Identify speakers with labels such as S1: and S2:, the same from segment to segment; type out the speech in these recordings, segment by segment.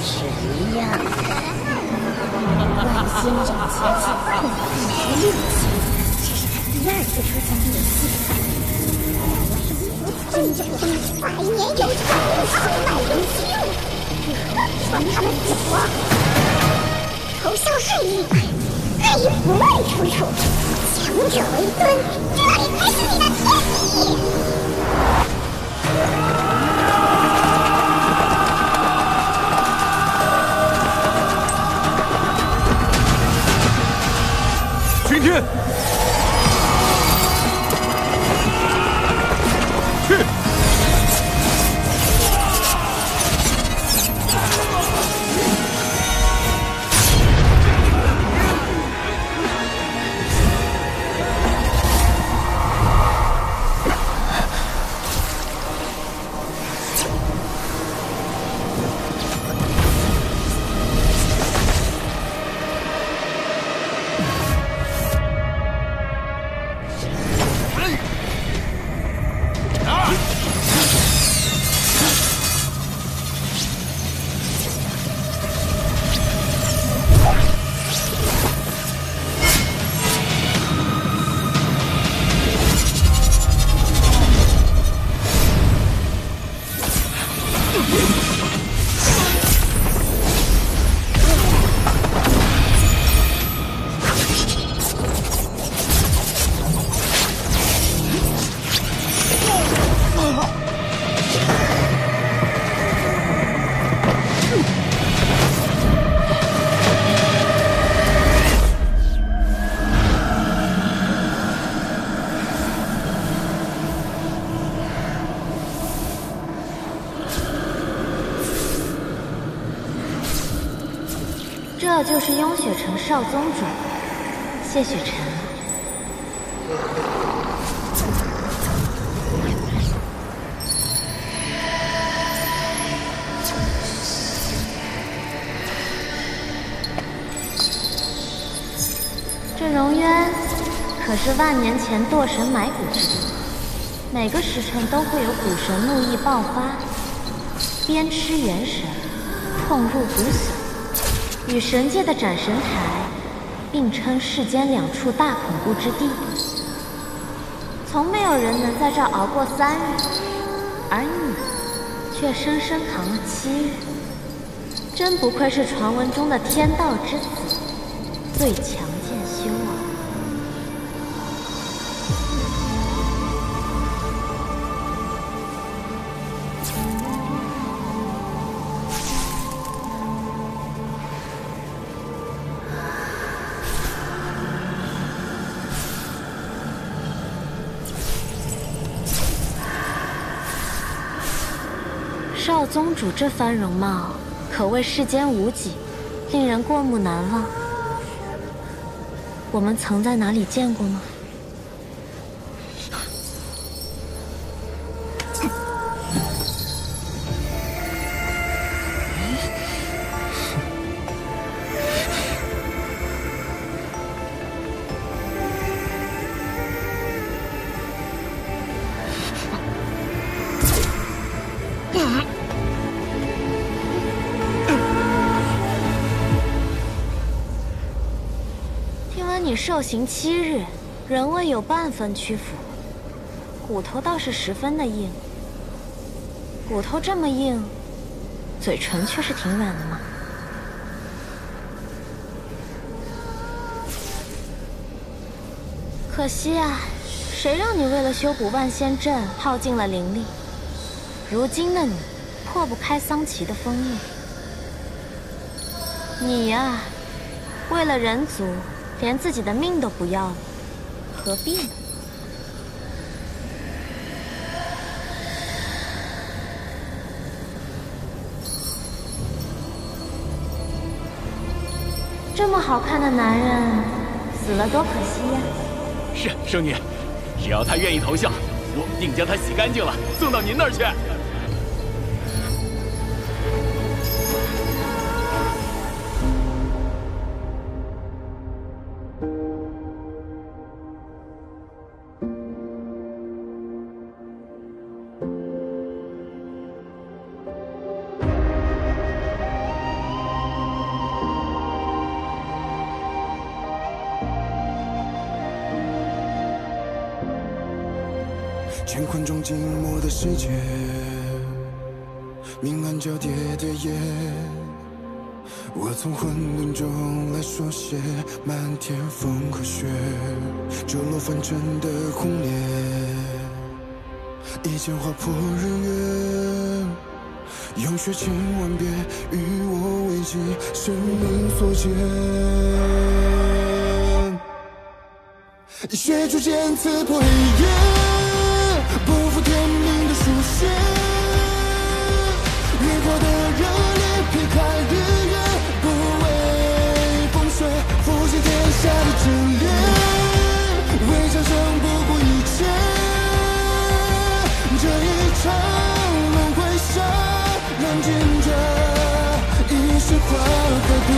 S1: 是一样的。万仙斩前期可以1.6级，这是他第2次出现联系。真正的百年有成，豪迈有劲，传他们祖头消顺意，可以不畏楚楚。强者为尊，这里才是你的天地。
S2: 巡天，去！
S3: 这就是雍雪城少宗主谢雪晨。这荣渊可是万年前堕神埋骨之地，每个时辰都会有古神怒意爆发，鞭笞元神，痛入骨髓。与神界的斩神台并称世间2处大恐怖之地，从没有人能在这熬过3日，而你却生生扛了7日，真不愧是传闻中的天道之子，最强剑修啊！少宗主这番容貌，可谓世间无几，令人过目难忘。我们曾在哪里见过吗？你受刑7日，仍未有半分屈服，骨头倒是十分的硬。骨头这么硬，嘴唇却是挺软的嘛。可惜啊，谁让你为了修补万仙阵耗尽了灵力？如今的你，破不开桑奇的封印。你呀，为了人族。连自己的命都不要了，何必呢？这么好看的男人，死了多可惜呀！
S2: 是圣女，只要他愿意投效，我定将他洗干净了，送到您那儿去。
S4: 乾坤中静默的世界，明暗交叠的夜，我从混沌中来书写漫天风和雪，坠落凡尘的红莲，一剑划破日月，用血千万遍与我为己，生命所见。血逐渐刺破黑夜，不负天命的书写，越过的热烈劈开日月，不畏风雪，复兴天下的真烈，为战胜不顾一切，这一场轮回下，燃尽这一世花和蝶。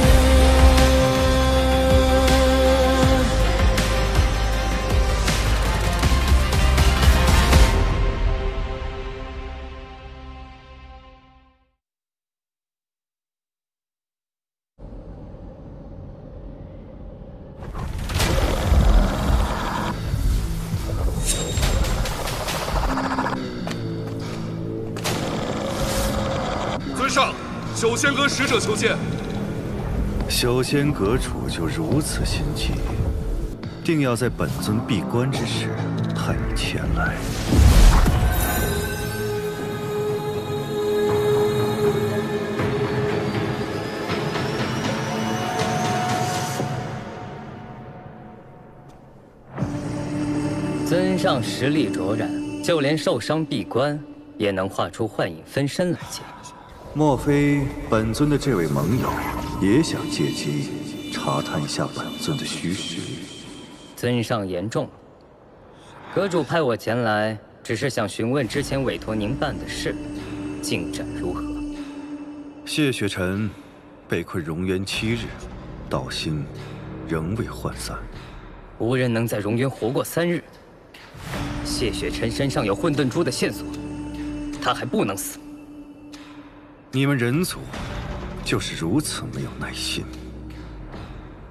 S5: 修仙阁使者求见。
S6: 修仙阁主就如此心急，定要在本尊闭关之时派你前来。
S7: 尊上实力卓然，就连受伤闭关，也能画出幻影分身来见。
S6: 莫非本尊的这位盟友也想借机查探一下本尊的虚实？
S7: 尊上言重了。阁主派我前来，只是想询问之前委托您办的事，进展如何？
S6: 谢雪尘被困荣渊7日，道心仍未涣散。
S7: 无人能在荣渊活过3日。谢雪尘身上有混沌珠的线索，他还不能死。
S6: 你们人族就是如此没有耐心。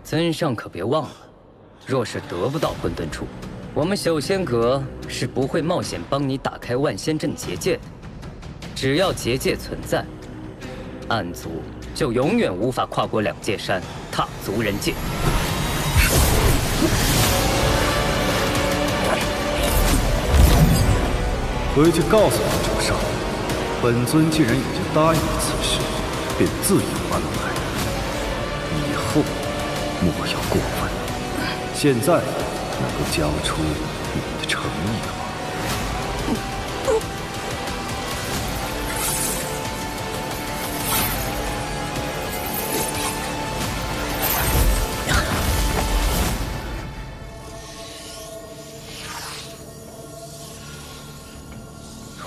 S7: 尊上可别忘了，若是得不到混沌珠，我们修仙阁是不会冒险帮你打开万仙阵结界的。只要结界存在，暗族就永远无法跨过2界山，踏足人界。
S6: 回去告诉你主上。 本尊既然已经答应了此事，便自有安排。以后莫要过问。现在能够交出你的诚意了吗？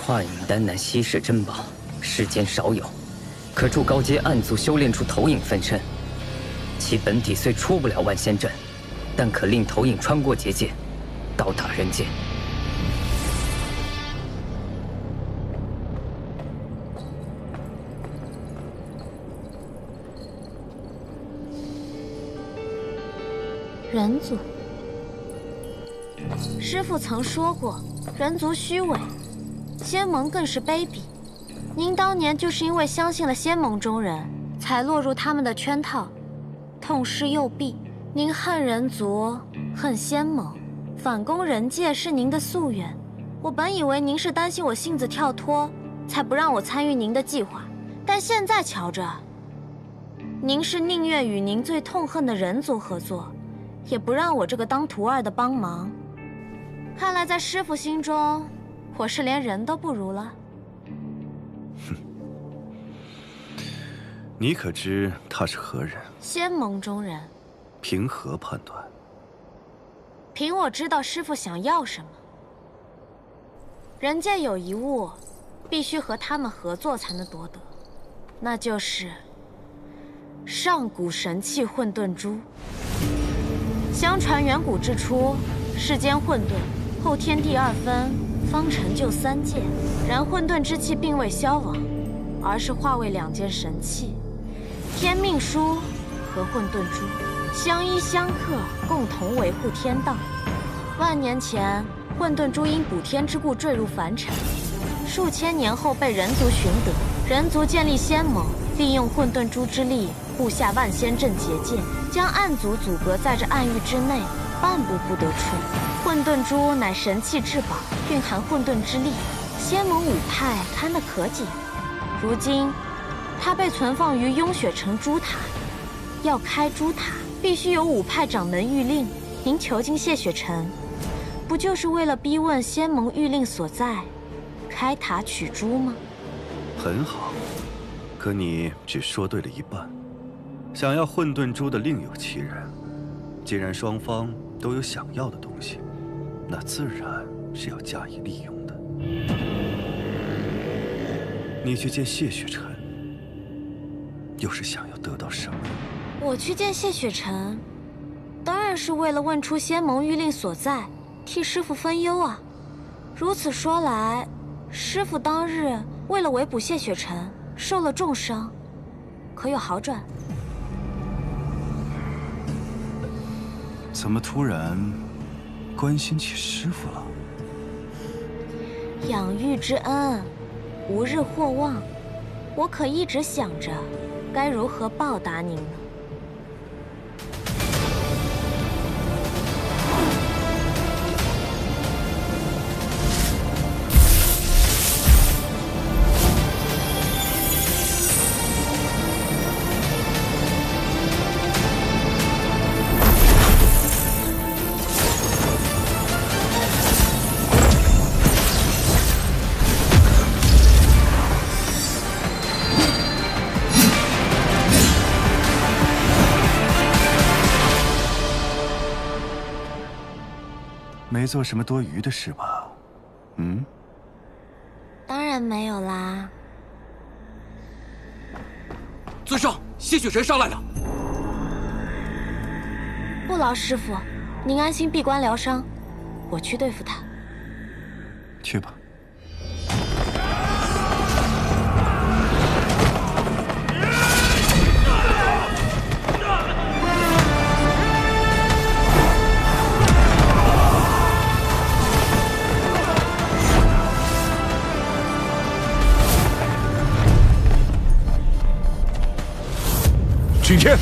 S7: 幻影丹乃稀世珍宝，世间少有，可助高阶暗族修炼出投影分身。其本体虽出不了万仙阵，但可令投影穿过结界，到达人间。
S3: 人族，师父曾说过，人族虚伪。 仙盟更是卑鄙，您当年就是因为相信了仙盟中人，才落入他们的圈套，痛失右臂。您恨人族，恨仙盟，反攻人界是您的夙愿。我本以为您是担心我性子跳脱，才不让我参与您的计划，但现在瞧着，您是宁愿与您最痛恨的人族合作，也不让我这个当徒儿的帮忙。看来在师父心中。 我是连人都不如了。
S6: 哼，你可知他是何人？
S3: 仙盟中人。
S6: 凭何判断？
S3: 凭我知道师父想要什么。人界有一物，必须和他们合作才能夺得，那就是上古神器混沌珠。相传远古之初，世间混沌，后天地2分。 方成就3界，然混沌之气并未消亡，而是化为2件神器——天命书和混沌珠，相依相克，共同维护天道。万年前，混沌珠因补天之故坠入凡尘，数千年后被人族寻得，人族建立仙盟，利用混沌珠之力布下万仙阵结界，将暗族阻隔在这暗域之内，半步不得出。混沌珠乃神器至宝，蕴含混沌之力，仙盟5派看得可紧。如今，它被存放于雍雪城珠塔，要开珠塔，必须有5派掌门谕令。您囚禁谢雪晨，不就是为了逼问仙盟谕令所在，开塔取珠吗？
S6: 很好，可你只说对了一半。想要混沌珠的另有其人，既然双方都有想要的东西，那自然是要加以利用的。你去见谢雪晨，又是想要得到什么？
S3: 我去见谢雪晨，当然是为了问出仙盟谕令所在，替师父分忧啊。如此说来，师父当日为了围捕谢雪晨，受了重伤，可有好转？
S6: 怎么突然关心起师父了？
S3: 养育之恩，无日或忘。我可一直想着，该如何报答您呢？
S6: 没做什么多余的事吧？嗯？
S3: 当然没有啦。
S2: 尊上，谢雪晨上来了。
S3: 不劳师傅，您安心闭关疗伤，我去对付他。
S6: 去吧。
S5: 景天，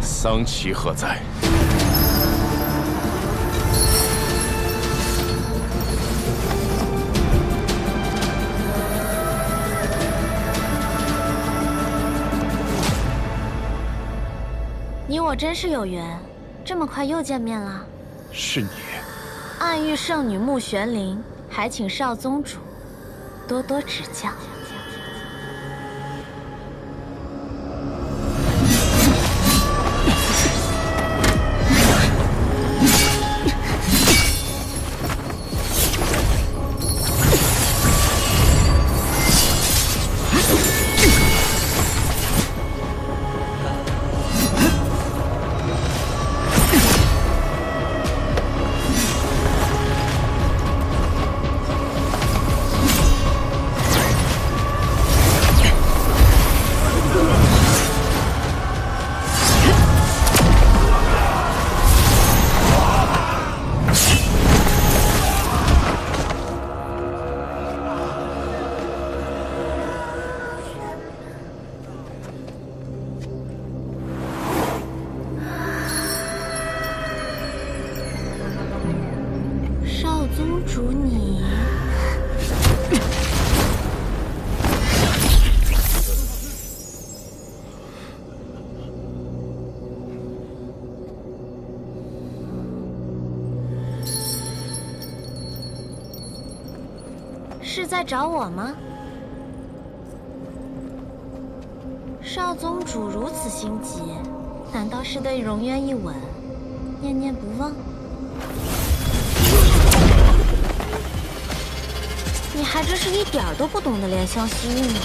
S5: 桑奇何在？
S3: 你我真是有缘，这么快又见面了。
S5: 是你。
S3: 暗域圣女穆玄灵，还请少宗主多多指教。宗主你，是在找我吗？少宗主如此心急，难道是对荣渊一吻念念不忘？你还真是一点儿都不懂得怜香惜玉呢。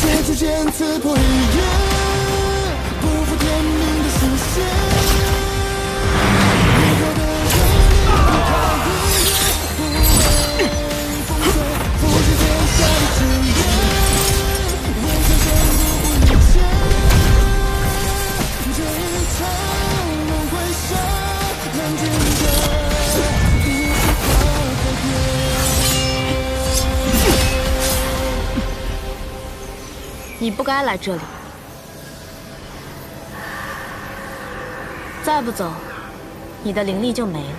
S4: 血之剑刺破黑夜，不负天命的书写。你我的热烈不开不为风吹，复制天下的誓言，为生生不顾一切。这一场轮回下，难解的一句话改变。
S3: 你不该来这里，再不走，你的灵力就没了。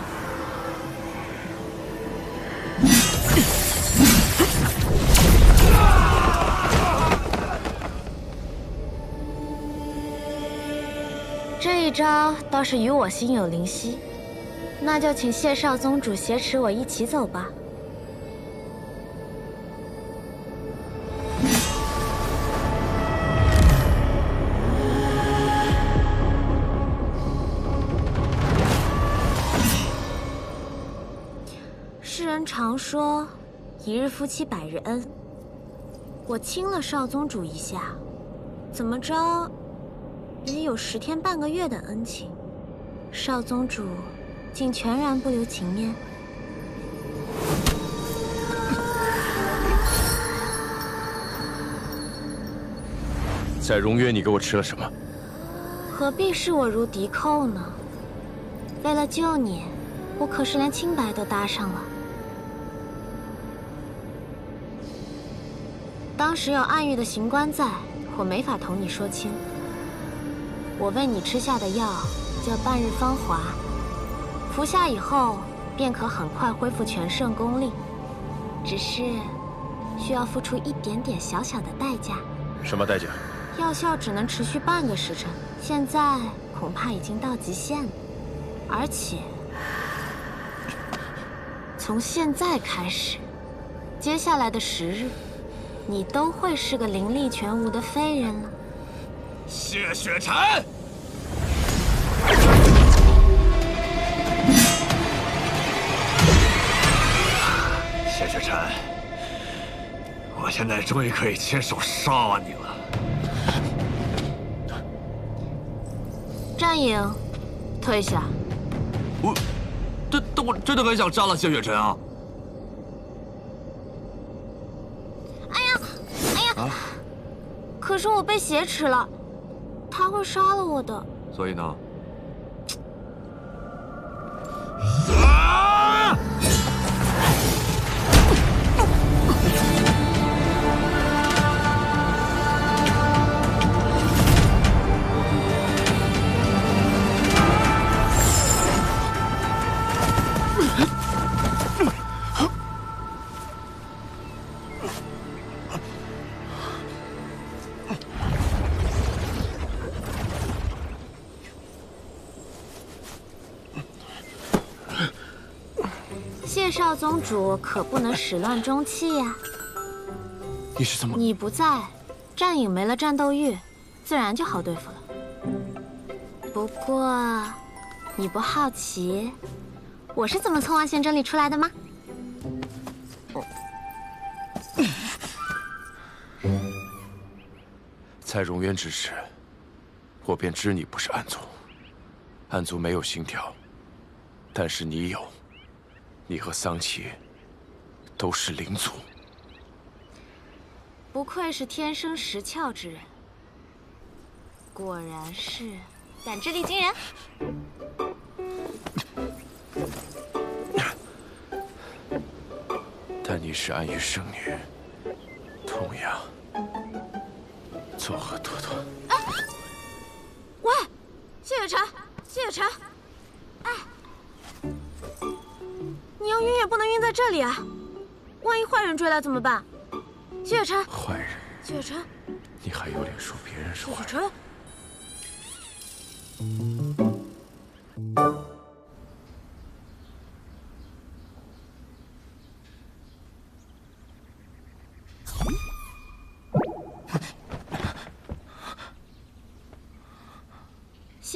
S3: 这一招倒是与我心有灵犀，那就请谢少宗主挟持我一起走吧。世人常说，一日夫妻百日恩。我亲了少宗主一下，怎么着，也有10天半个月的恩情。少宗主竟全然不留情面。
S5: 在荣渊，你给我吃了什么？
S3: 何必视我如敌寇呢？为了救你，我可是连清白都搭上了。当时有暗域的刑官在，我没法同你说清。我为你吃下的药叫半日芳华，服下以后便可很快恢复全盛功力，只是需要付出一点点小小的代价。
S5: 什么代价？
S3: 药效只能持续半个时辰，现在恐怕已经到极限了。而且从现在开始，接下来的10日，你都会是个灵力全无的废人了。
S2: 谢雪晨，谢雪晨，我现在终于可以亲手杀你了。
S3: 战影，退下。
S2: 但我真的很想杀了谢雪晨啊！
S3: 哎呀！可是我被挟持了，他会杀了我的。
S2: 所以呢？
S3: 谢少宗主可不能始乱终弃呀！
S5: 你是怎么？
S3: 你不在，战影没了战斗欲，自然就好对付了。不过，你不好奇我是怎么从万仙阵里出来的吗？
S5: 在荣渊之时，我便知你不是暗族。暗族没有心跳，但是你有。你和桑琪都是灵族。
S3: 不愧是天生识窍之人，果然是感知力惊人。
S5: 但你是暗域圣女，同样作何多端？
S3: 哎，喂，谢雪晨，谢雪晨，哎。你要晕也不能晕在这里啊！万一坏人追来怎么办？谢雪晨，
S5: 坏人？
S3: 谢雪晨，
S5: 你还有脸说别人是坏人？
S3: 谢雪晨，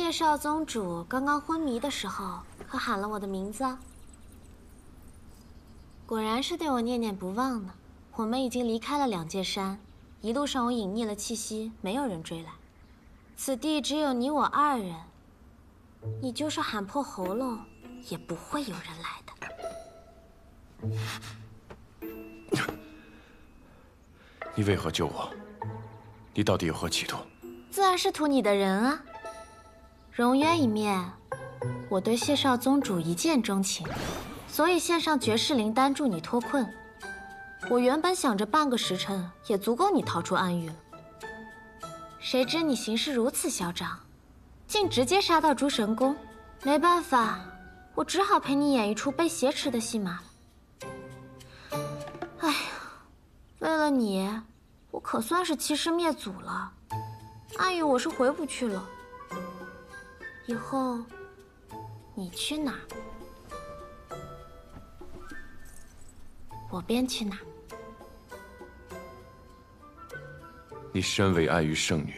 S3: 谢少宗主刚刚昏迷的时候，可喊了我的名字啊。果然是对我念念不忘呢。我们已经离开了两界山，一路上我隐匿了气息，没有人追来。此地只有你我二人，你就是喊破喉咙，也不会有人来的。
S5: 你为何救我？你到底有何企图？
S3: 自然是图你的人啊。荣渊一面，我对谢少宗主一见钟情，所以献上绝世灵丹助你脱困。我原本想着半个时辰也足够你逃出暗狱了，谁知你行事如此嚣张，竟直接杀到诸神宫。没办法，我只好陪你演一出被挟持的戏码了。哎呀，为了你，我可算是欺师灭祖了。暗狱我是回不去了，以后你去哪，我便去哪。
S5: 你身为暗域圣女，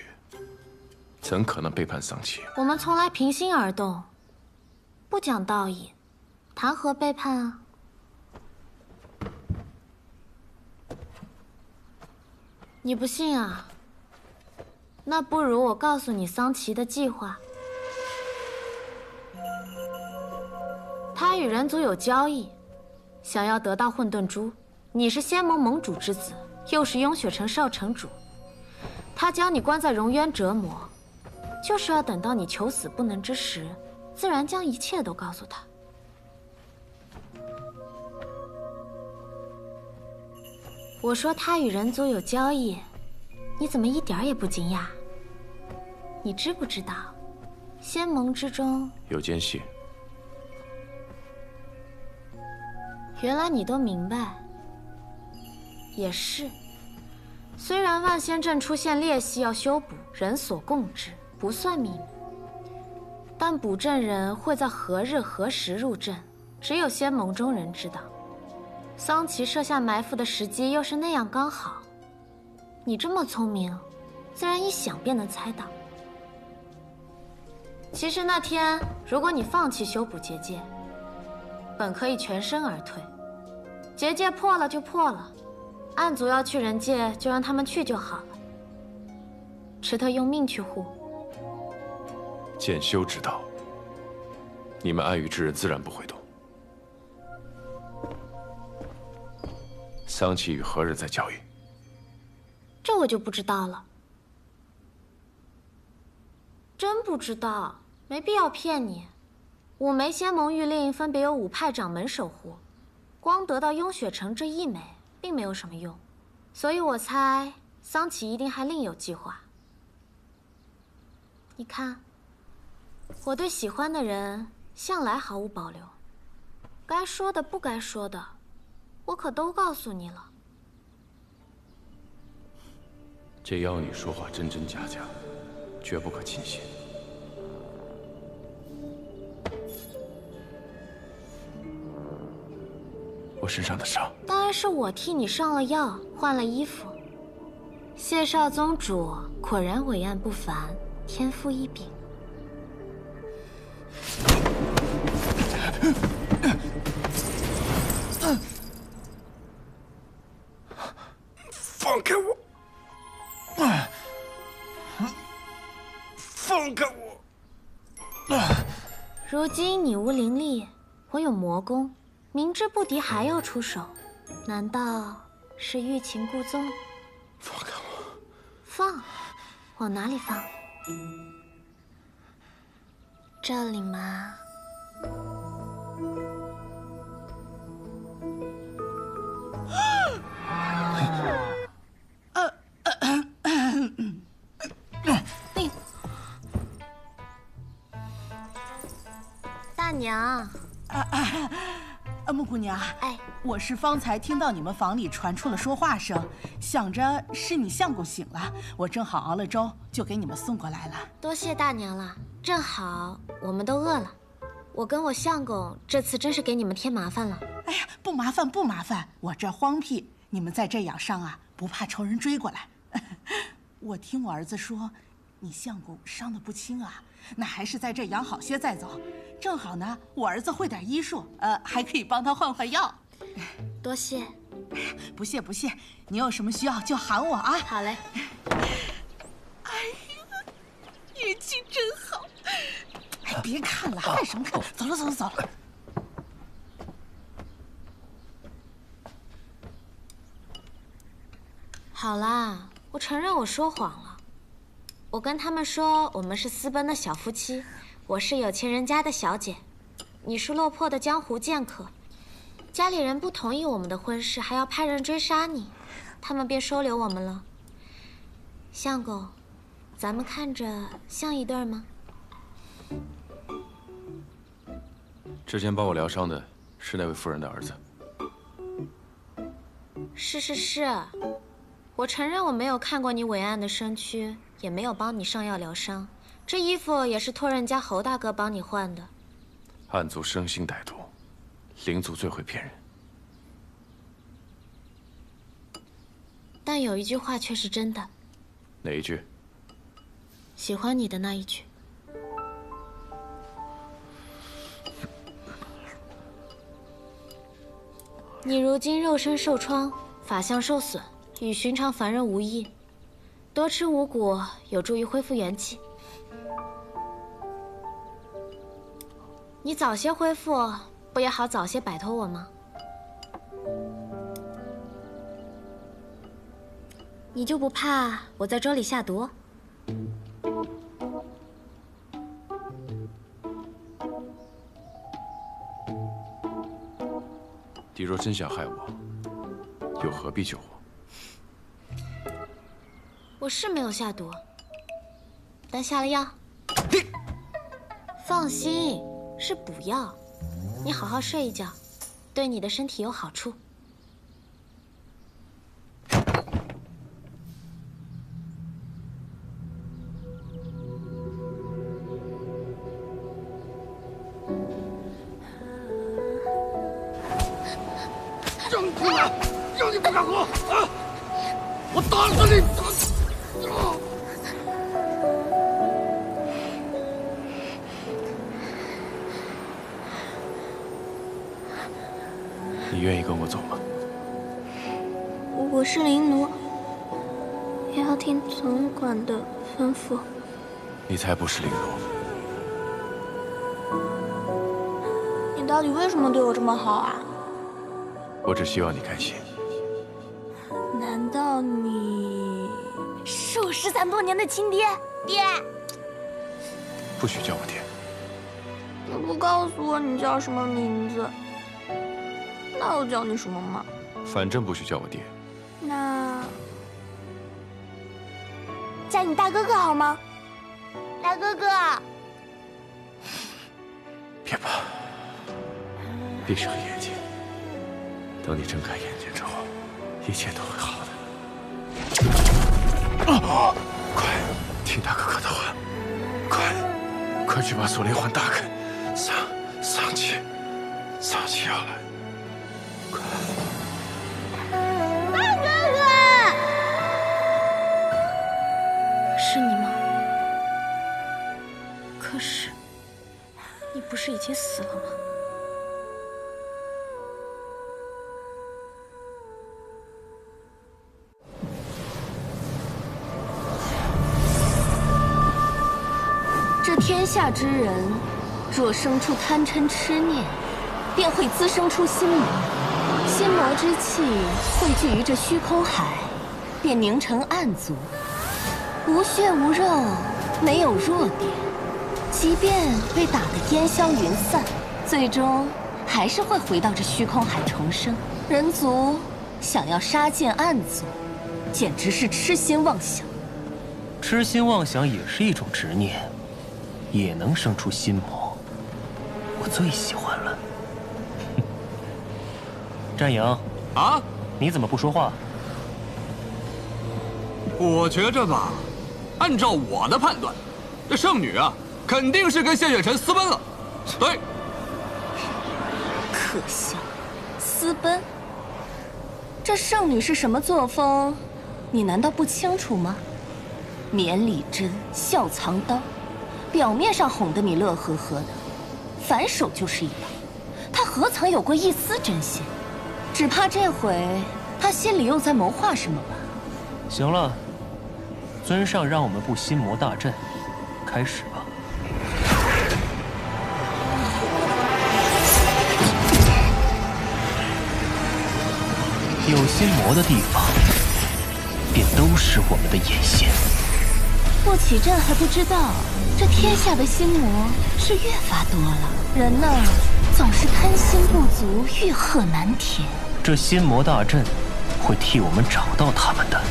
S5: 怎可能背叛丧妻？
S3: 我们从来平心而动，不讲道义，谈何背叛啊？你不信啊？那不如我告诉你桑琪的计划。他与人族有交易，想要得到混沌珠。你是仙盟盟主之子，又是雍雪城少城主，他将你关在荣渊折磨，就是要等到你求死不能之时，自然将一切都告诉他。我说他与人族有交易，你怎么一点也不惊讶？你知不知道，仙盟之中
S5: 有奸细？
S3: 原来你都明白。也是，虽然万仙阵出现裂隙要修补，人所共知，不算秘密，但补阵人会在何日何时入阵，只有仙盟中人知道。桑琪设下埋伏的时机又是那样刚好，你这么聪明，自然一想便能猜到。其实那天，如果你放弃修补结界，本可以全身而退。结界破了就破了，暗族要去人界，就让他们去就好了。池特用命去护。
S5: 剑修之道，你们暗域之人自然不会懂。桑琪与何人在交易？
S3: 这我就不知道了。真不知道，没必要骗你。5枚仙盟玉令分别由5派掌门守护，光得到雍雪城这1枚，并没有什么用，所以我猜桑琪一定还另有计划。你看，我对喜欢的人向来毫无保留，该说的不该说的，我可都告诉你了。
S5: 这妖女说话真真假假，绝不可轻信。我身上的伤，
S3: 当然是我替你上了药，换了衣服。谢少宗主果然伟岸不凡，天赋异禀。
S5: 放开我！放开我！
S3: 如今你无灵力，我有魔功，明知不敌还要出手，难道是欲擒故纵？
S5: 放开我！
S3: 放？往哪里放？这里吗？大娘，
S8: 木姑娘，
S3: 哎，
S8: 我是方才听到你们房里传出了说话声，想着是你相公醒了，我正好熬了粥，就给你们送过来了。
S3: 多谢大娘了，正好我们都饿了。我跟我相公这次真是给你们添麻烦了。
S8: 哎呀，不麻烦不麻烦，我这荒僻，你们在这养伤啊，不怕仇人追过来。我听我儿子说，你相公伤得不轻啊，那还是在这养好些再走。正好呢，我儿子会点医术，还可以帮他换换药。
S3: 多谢。
S8: 不谢不谢，你有什么需要就喊我啊。
S3: 好嘞。
S8: 哎呀，运气真好！哎，别看了，看什么看？走了走了走了。
S3: 好啦，我承认我说谎了。我跟他们说我们是私奔的小夫妻，我是有钱人家的小姐，你是落魄的江湖剑客。家里人不同意我们的婚事，还要派人追杀你，他们便收留我们了。相公，咱们看着像一对吗？
S5: 之前帮我疗伤的是那位夫人的儿子。
S3: 是，我承认我没有看过你伟岸的身躯，也没有帮你上药疗伤。这衣服也是托人家侯大哥帮你换的。
S5: 暗族生性歹毒，灵族最会骗人。
S3: 但有一句话却是真的。
S5: 哪一句？
S3: 喜欢你的那一句。你如今肉身受创，法相受损，与寻常凡人无异。多吃五谷有助于恢复元气。你早些恢复，不也好早些摆脱我吗？你就不怕我在粥里下毒？
S5: 你若真想害我，又何必救我？
S3: 我是没有下毒，但下了药。放心，是补药。你好好睡一觉，对你的身体有好处。
S2: 让你过来，让你不敢活啊！我打死你！
S5: 你愿意跟我走吗？
S9: 我是灵奴，也要听总管的吩咐。
S5: 你才不是灵奴！
S9: 你到底为什么对我这么好啊？
S5: 我只希望你开心。
S9: 难道你是我13多年的亲爹？爹，
S5: 不许叫我爹。
S9: 你不告诉我你叫什么名字，那我叫你什么吗？
S5: 反正不许叫我爹。
S9: 那叫你大哥哥好吗？大哥哥。
S5: 别怕，闭上眼睛。等你睁开眼睛之后，一切都会好的。啊！快，听大哥哥的话，快去把锁灵环打开，丧气要来，快！
S9: 大哥哥，
S3: 是你吗？可是，你不是已经死了吗？
S9: 这天下之人，若生出贪嗔痴念，便会滋生出心魔。心魔之气汇聚于这虚空海，便凝成暗族。无血无肉，没有弱点，即便被打得烟消云散，最终还是会回到这虚空海重生。人族想要杀尽暗族，简直是痴心妄想。
S10: 痴心妄想也是一种执念，也能生出心魔。我最喜欢了。战营
S2: 啊，
S10: 你怎么不说话？
S2: 我觉着吧，按照我的判断，这圣女啊，肯定是跟谢雪辰私奔了。对。
S9: 可笑，私奔？这圣女是什么作风，你难道不清楚吗？绵里针，笑藏刀，表面上哄得你乐呵呵的，反手就是一刀。他何曾有过一丝真心？只怕这回他心里又在谋划什么吧。
S10: 行了，尊上让我们布心魔大阵，开始吧。有心魔的地方，便都是我们的眼线。
S9: 不起阵还不知道，这天下的心魔是越发多了。人呢，总是贪心不足，欲壑难填。
S10: 这心魔大阵会替我们找到他们的。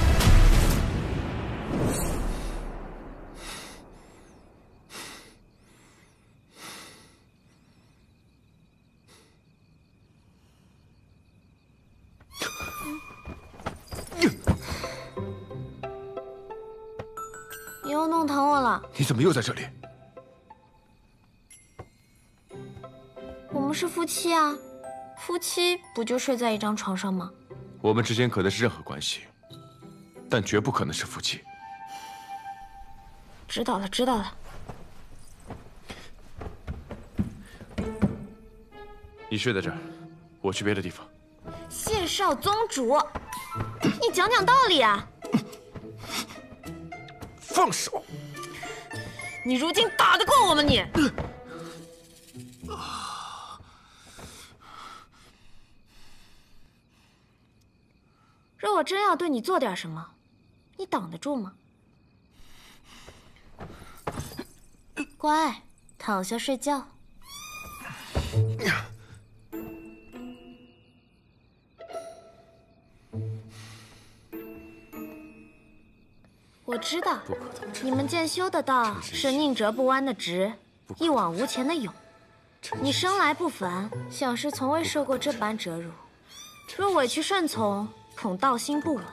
S3: 你又弄疼我了。
S5: 你怎么又在这里？
S3: 我们是夫妻啊，夫妻不就睡在一张床上吗？
S5: 我们之间可能是任何关系，但绝不可能是夫妻。
S3: 知道了，知道了。
S5: 你睡在这儿，我去别的地方。
S3: 谢少宗主，你讲讲道理啊！
S5: 放手！
S3: 你如今打得过我吗你？若我真要对你做点什么，你挡得住吗？乖，躺下睡觉。我知道，你们剑修的道是宁折不弯的直，一往无前的勇。你生来不凡，想是从未受过这般折辱。若委屈顺从，恐道心不稳；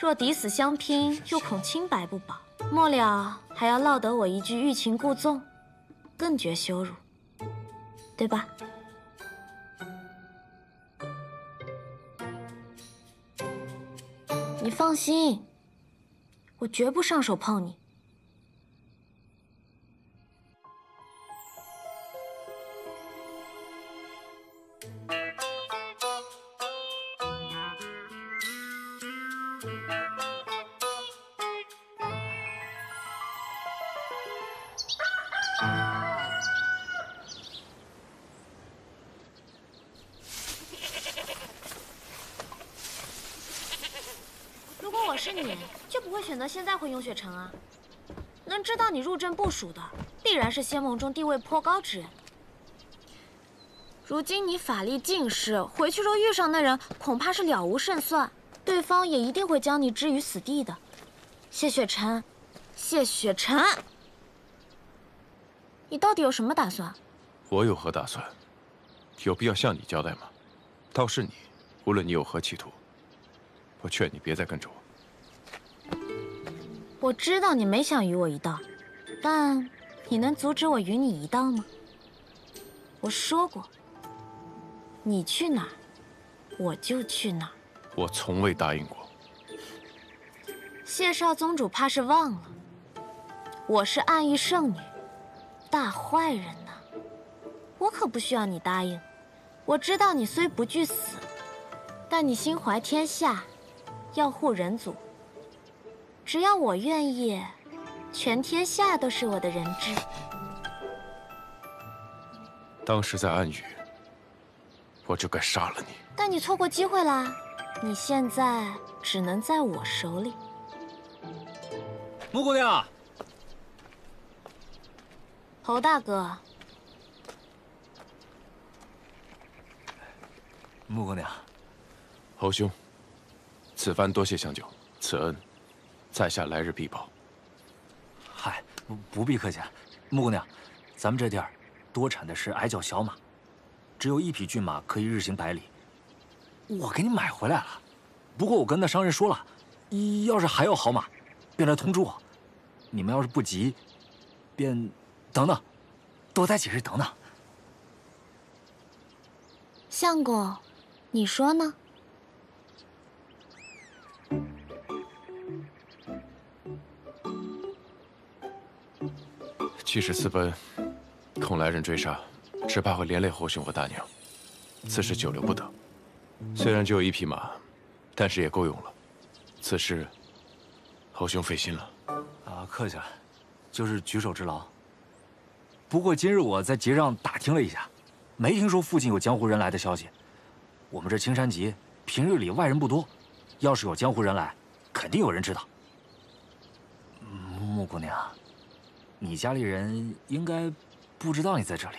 S3: 若抵死相拼，又恐清白不保。末了还要落得我一句欲擒故纵，更觉羞辱，对吧？你放心。我绝不上手碰你。如果我是你，就不会选择现在回永雪城啊！能知道你入阵部署的，必然是仙盟中地位颇高之人。如今你法力尽失，回去若遇上那人，恐怕是了无胜算，对方也一定会将你置于死地的。谢雪晨，谢雪晨，你到底有什么打算？
S5: 我有何打算？有必要向你交代吗？倒是你，无论你有何企图，我劝你别再跟着我。
S3: 我知道你没想与我一道，但你能阻止我与你一道吗？我说过，你去哪儿，我就去哪儿。
S5: 我从未答应过。
S3: 谢少宗主怕是忘了，我是暗域圣女，大坏人呐！我可不需要你答应。我知道你虽不惧死，但你心怀天下，要护人族。只要我愿意，全天下都是我的人质。
S5: 当时在暗域，我就该杀了你。
S3: 但你错过机会啦！你现在只能在我手里。
S11: 穆姑娘，
S3: 侯大哥，
S11: 穆姑娘，
S5: 侯兄，此番多谢相救，此恩，在下来日必报。
S11: 嗨，不必客气。穆姑娘，咱们这地儿多产的是矮脚小马，只有1匹骏马可以日行100里。我给你买回来了，不过我跟那商人说了，要是还有好马，便来通知我。你们要是不急，便等等，多待几日等等。
S3: 相公，你说呢？
S5: 即使私奔，恐来人追杀，只怕会连累侯兄和大娘。此事久留不得。虽然只有1匹马，但是也够用了。此事，侯兄费心了。
S11: 啊，客气了，就是举手之劳。不过今日我在集上打听了一下，没听说附近有江湖人来的消息。我们这青山集平日里外人不多，要是有江湖人来，肯定有人知道。穆姑娘，你家里人应该不知道你在这里。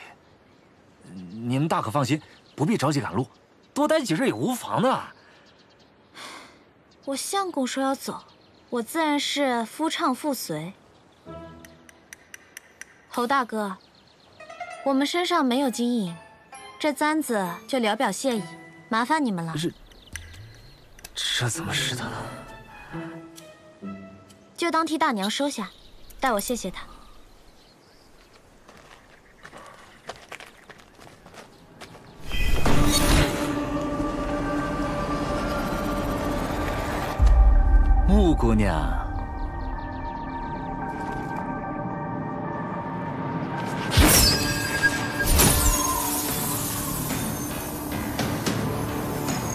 S11: 你们大可放心，不必着急赶路，多待几日也无妨的。
S3: 我相公说要走，我自然是夫唱妇随。侯大哥，我们身上没有金银，这簪子就聊表谢意，麻烦你们了。
S11: 这怎么是的呢？
S3: 就当替大娘收下，代我谢谢她。
S11: 穆姑娘，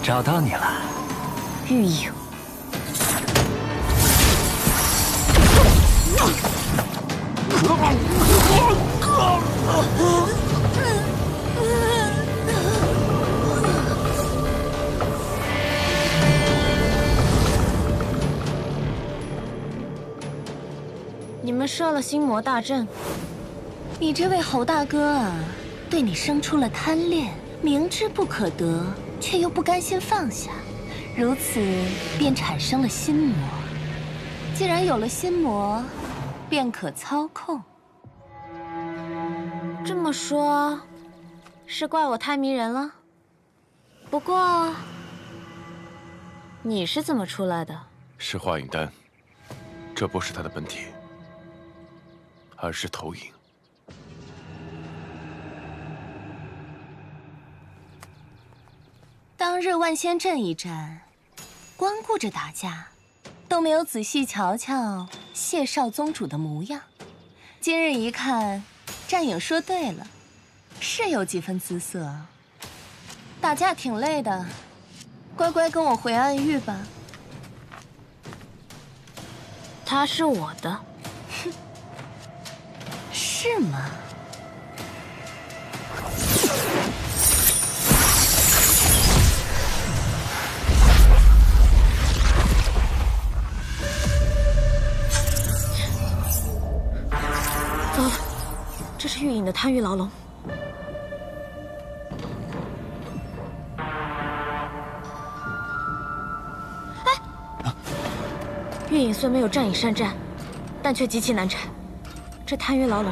S11: 找到你了，
S3: 玉影。你们设了心魔大阵，
S9: 你这位侯大哥啊，对你生出了贪恋，明知不可得，却又不甘心放下，如此便产生了心魔。既然有了心魔，便可操控。
S3: 这么说，是怪我太迷人了？不过，你是怎么出来的？
S5: 是化影丹，这不是他的本体，而是投影。
S9: 当日万仙阵一战，光顾着打架，都没有仔细瞧瞧谢少宗主的模样。今日一看，战影说对了，是有几分姿色。打架挺累的，乖乖跟我回暗域吧。
S3: 他是我的。
S9: 哼，是吗？
S3: 糟了，这是玉影的贪欲牢笼。玉影虽没有战影善战，但却极其难缠。这贪欲牢笼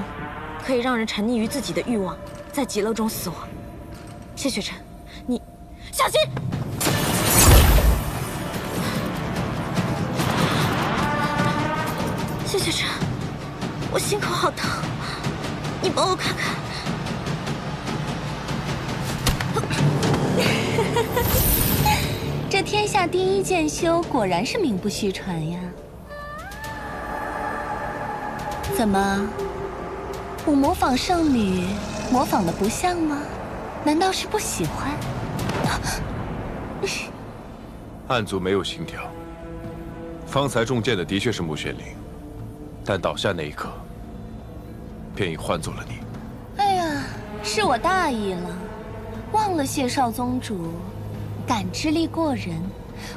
S3: 可以让人沉溺于自己的欲望，在极乐中死亡。谢雪尘，你小心！谢雪尘，我心口好疼，你帮我看看。
S9: 这天下第一剑修果然是名不虚传呀！怎么，我模仿圣女模仿的不像吗？难道是不喜欢？
S5: 暗族没有心跳，方才中箭的的确是穆玄灵，但倒下那一刻，便已换作了你。
S9: 哎呀，是我大意了，忘了谢少宗主感知力过人，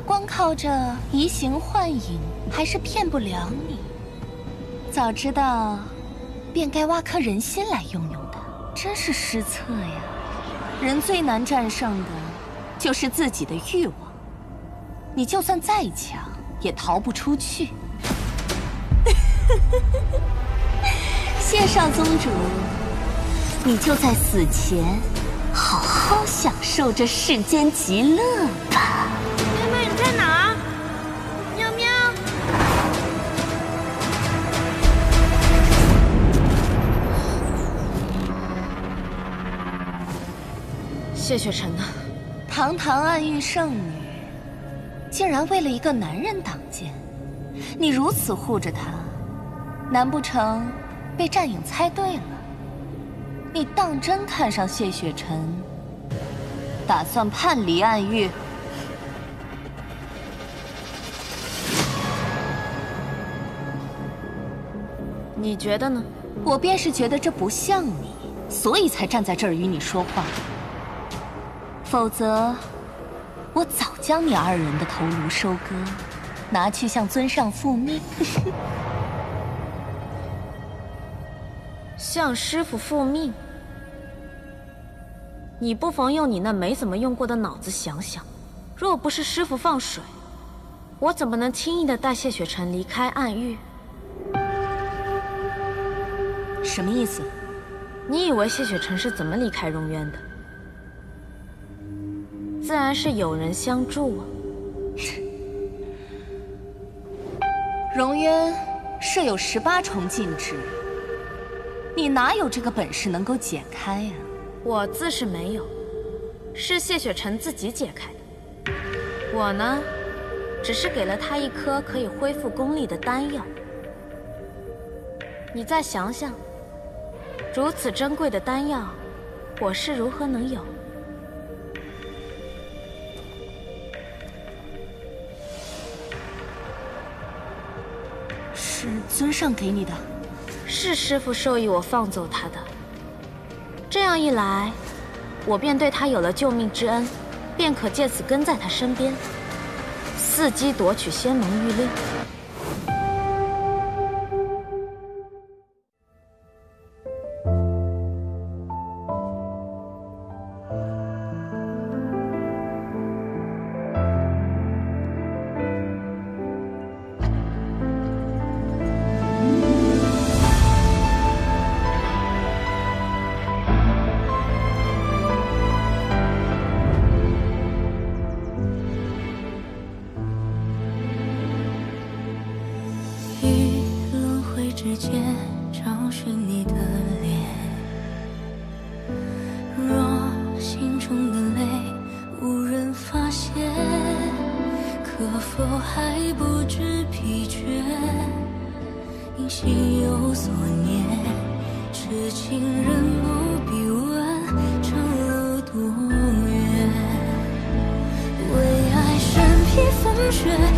S9: 光靠着移形换影还是骗不了你。早知道，便该挖颗人心来用用的，真是失策呀！人最难战胜的，就是自己的欲望。你就算再强，也逃不出去。谢少宗主，你就在死前好好享受这世间极乐吧。
S3: 妹妹，你在哪儿？喵喵。谢雪尘呢？
S9: 堂堂暗域圣女，竟然为了一个男人挡箭，你如此护着她，难不成被战影猜对了，你当真看上谢雪晨，打算叛离暗域？
S3: 你觉得呢？
S9: 我便是觉得这不像你，所以才站在这儿与你说话。否则，我早将你二人的头颅收割，拿去向尊上复命。
S3: 向师傅复命？你不妨用你那没怎么用过的脑子想想，若不是师傅放水，我怎么能轻易的带谢雪晨离开暗域？
S9: 什么意思？
S3: 你以为谢雪晨是怎么离开荣渊的？自然是有人相助啊。
S9: 荣渊设有18重禁制，你哪有这个本事能够解开啊？
S3: 我自是没有，是谢雪晨自己解开的。我呢，只是给了他一颗可以恢复功力的丹药。你再想想，如此珍贵的丹药，我是如何能有？
S9: 是尊上给你的？
S3: 是师父授意我放走他的。这样一来，我便对他有了救命之恩，便可借此跟在他身边，伺机夺取仙盟玉令。
S12: 之间找寻你的脸，若心中的泪无人发现，可否还不知疲倦？因心有所念，痴情人不必问长路多远，为爱身披风雪。